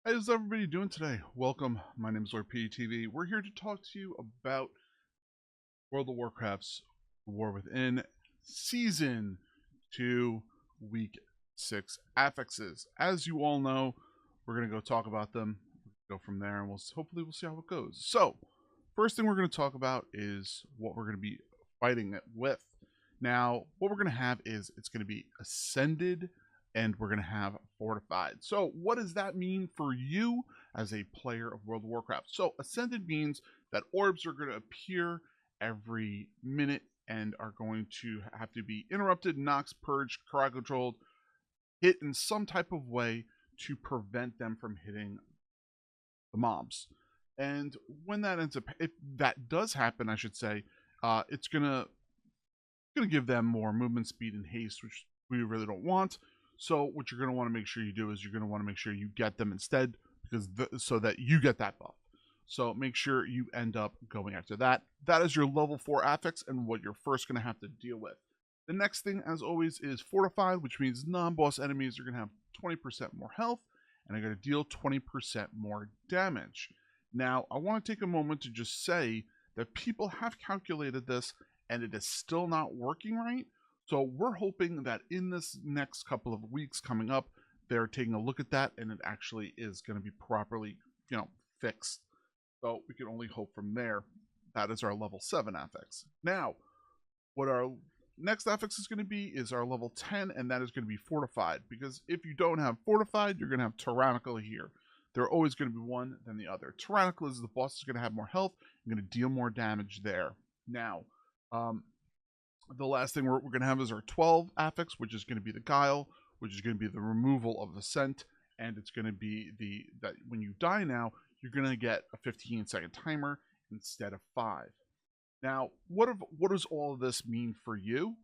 How's everybody doing today? Welcome. My name is Lord PeteyTV. We're here to talk to you about World of Warcraft's War Within Season 2, Week 6 affixes. As you all know, we're going to go talk about them, go from there, and hopefully we'll see how it goes. So, first thing we're going to talk about is what we're going to be fighting it with. Now, what we're going to have is it's going to be Ascended and we're going to have Fortified. So what does that mean for you as a player of World of Warcraft? So Ascended means that orbs are going to appear every minute and are going to have to be interrupted, knocked, purged, crowd controlled, hit in some type of way to prevent them from hitting the mobs. And when that ends up, if that does happen, I should say, it's gonna give them more movement speed and haste, which we really don't want. So what you're gonna want to make sure you do is you're gonna want to make sure you get them instead, because so that you get that buff. So make sure you end up going after that. That is your level 4 affix and what you're first gonna have to deal with. The next thing, as always, is Fortified, which means non-boss enemies are gonna have 20% more health and are gonna deal 20% more damage. Now, I want to take a moment to just say that people have calculated this and it is still not working right. So we're hoping that in this next couple of weeks coming up, they're taking a look at that and it actually is going to be properly, fixed. So we can only hope from there. That is our level 7 affix. Now, what our next affix is going to be is our level 10, and that is going to be Fortified. Because if you don't have Fortified, you're going to have Tyrannical here. They're always going to be one than the other. Tyrannical is the boss is going to have more health and going to deal more damage there. Now, the last thing we're going to have is our 12 affix, which is going to be the Guile, which is going to be the removal of the scent, and it's going to be that when you die now, you're going to get a 15-second timer instead of 5. Now, what does all of this mean for you?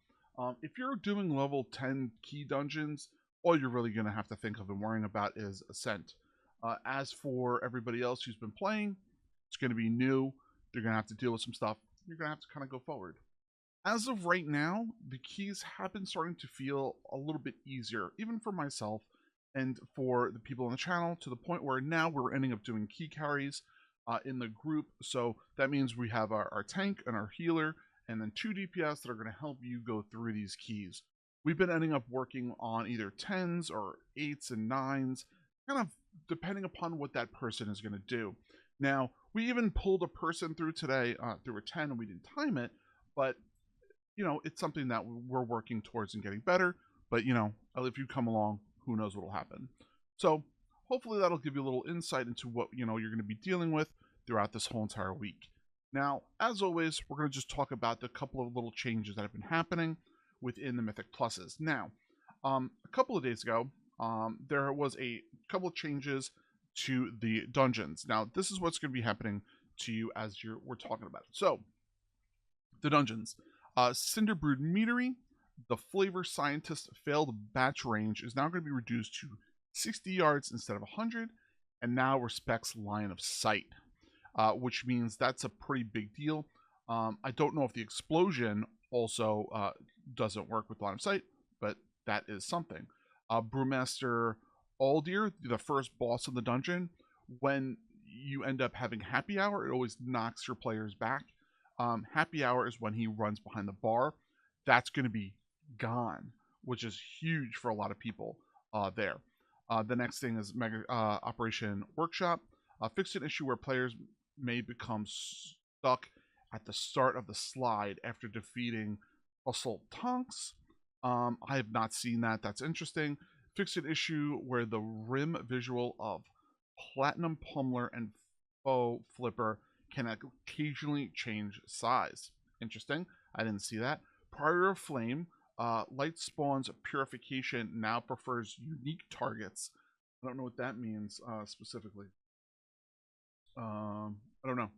If you're doing level 10 key dungeons, all you're really going to have to think of and worrying about is Ascent. As for everybody else who's been playing, it's going to be new. They're going to have to deal with some stuff. You're going to have to kind of go forward. As of right now, the keys have been starting to feel a little bit easier, even for myself and for the people on the channel, to the point where now we're ending up doing key carries in the group. So that means we have our tank and our healer and then 2 DPS that are going to help you go through these keys. We've been ending up working on either 10s or 8s and 9s, kind of depending upon what that person is going to do. Now, we even pulled a person through today through a 10 and we didn't time it, but it's something that we're working towards and getting better. But, if you come along, who knows what will happen. So hopefully that'll give you a little insight into what, you're going to be dealing with throughout this whole entire week. Now, as always, we're going to just talk about the couple of little changes that have been happening within the Mythic Pluses. Now, a couple of days ago, there was a couple of changes to the dungeons. Now, this is what's going to be happening to you as we're talking about it. So, the dungeons. Cinderbrood Meadery, the Flavor Scientist failed batch range is now going to be reduced to 60 yards instead of 100, and now respects line of sight, which means that's a pretty big deal. I don't know if the explosion also doesn't work with line of sight, but that is something. Brewmaster Aldir, the first boss of the dungeon, when you end up having happy hour, it always knocks your players back. Happy hour is when he runs behind the bar. That's going to be gone, which is huge for a lot of people there. The next thing is Operation Workshop. Fixed an issue where players may become stuck at the start of the slide after defeating Assault Tonks. I have not seen that. That's interesting. Fixed an issue where the rim visual of Platinum Pummeler and Foe Flipper can occasionally change size. Interesting. I didn't see that. Prior of Flame, Light Spawn's Purification now prefers unique targets. I don't know what that means specifically. I don't know.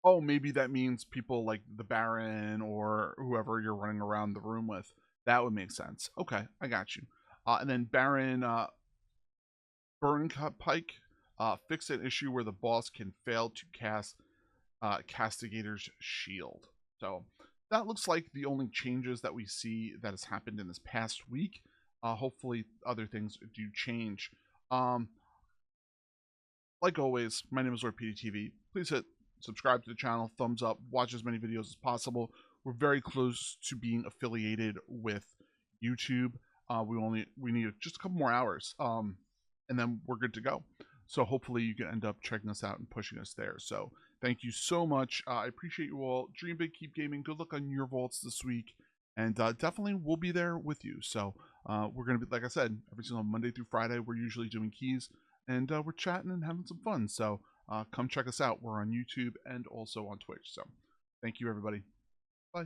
Oh, maybe that means people like the Baron or whoever you're running around the room with. That would make sense. Okay, I got you. And then Baron Burn Pike fix an issue where the boss can fail to cast Castigator's Shield. So that looks like the only changes that we see that has happened in this past week. Hopefully other things do change. like always, my name is PeteyTV. Please hit subscribe to the channel, thumbs up, watch as many videos as possible. We're very close to being affiliated with YouTube. We need just a couple more hours, and then we're good to go. So hopefully you can end up checking us out and pushing us there. So thank you so much. I appreciate you all. Dream big, keep gaming. Good luck on your vaults this week, and definitely we'll be there with you. So we're gonna be, like I said, every single Monday through Friday. We're usually doing keys, and we're chatting and having some fun. So come check us out. We're on YouTube and also on Twitch. So thank you, everybody. Bye.